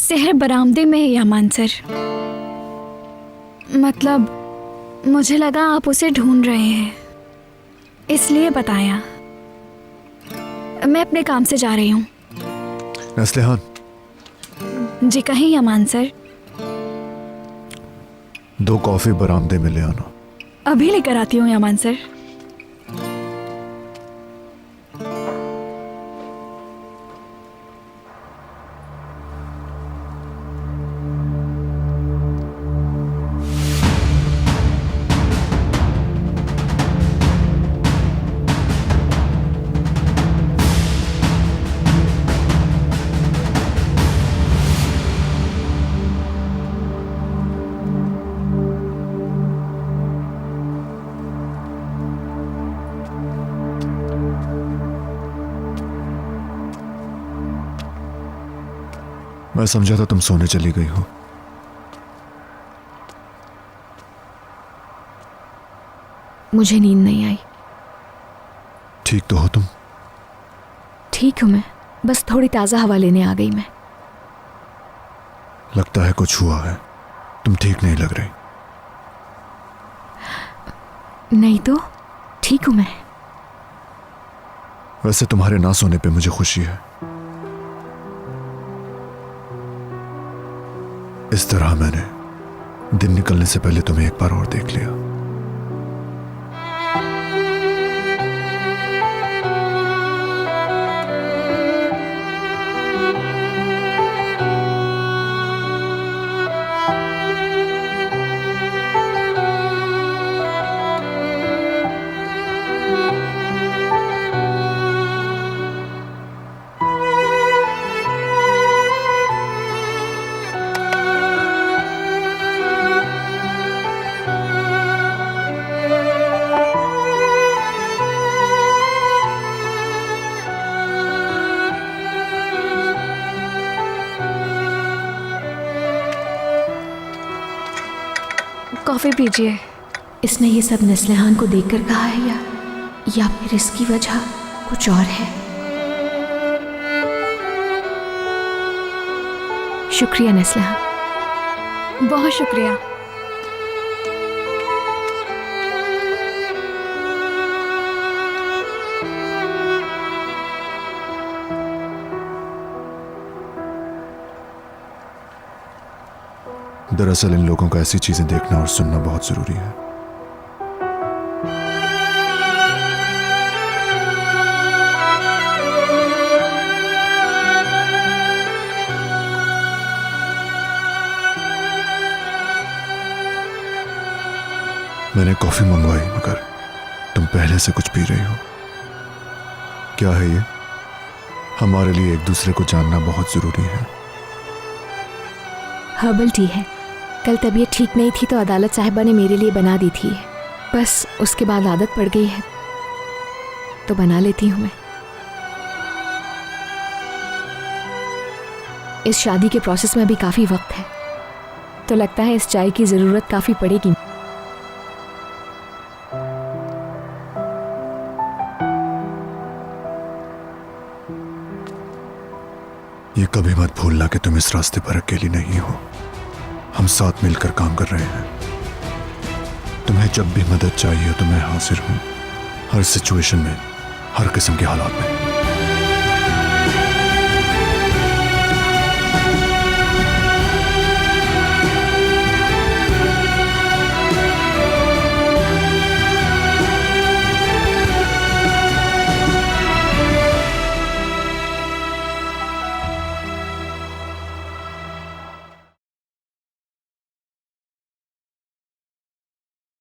सेहर बरामदे में है यामान सर। मतलब मुझे लगा आप उसे ढूंढ रहे हैं, इसलिए बताया। मैं अपने काम से जा रही हूँ। नस्लिहान। जी कहें यामान सर। 2 कॉफी बरामदे में ले आना। अभी लेकर आती हूँ यामान सर। मैं समझा था तुम सोने चली गई हो। मुझे नींद नहीं आई। ठीक तो हो तुम? ठीक हूं मैं, बस थोड़ी ताज़ा हवा लेने आ गई मैं। लगता है कुछ हुआ है, तुम ठीक नहीं लग रही। नहीं तो ठीक हूं मैं। वैसे तुम्हारे ना सोने पे मुझे खुशी है। इस तरह मैंने दिन निकलने से पहले तुम्हें एक बार और देख लिया। कॉफी पीजिए। इसने ये सब नस्लिहान को देखकर कहा है या फिर इसकी वजह कुछ और है? शुक्रिया नस्लिहान। बहुत शुक्रिया। दरअसल इन लोगों को ऐसी चीजें देखना और सुनना बहुत जरूरी है। मैंने कॉफी मंगवाई मगर तुम पहले से कुछ पी रही हो। क्या है ये? हमारे लिए एक दूसरे को जानना बहुत जरूरी है। हर्बल टी है। कल तबीयत ठीक नहीं थी तो अदालत साहिबा ने मेरे लिए बना दी थी। बस उसके बाद आदत पड़ गई है तो बना लेती हूँ मैं। इस शादी के प्रोसेस में भी काफ़ी वक्त है तो लगता है इस चाय की ज़रूरत काफ़ी पड़ेगी। ये कभी मत भूलना कि तुम इस रास्ते पर अकेली नहीं हो। हम साथ मिलकर काम कर रहे हैं। तुम्हें जब भी मदद चाहिए तो मैं हाजिर हूं, हर सिचुएशन में, हर किस्म के हालात में।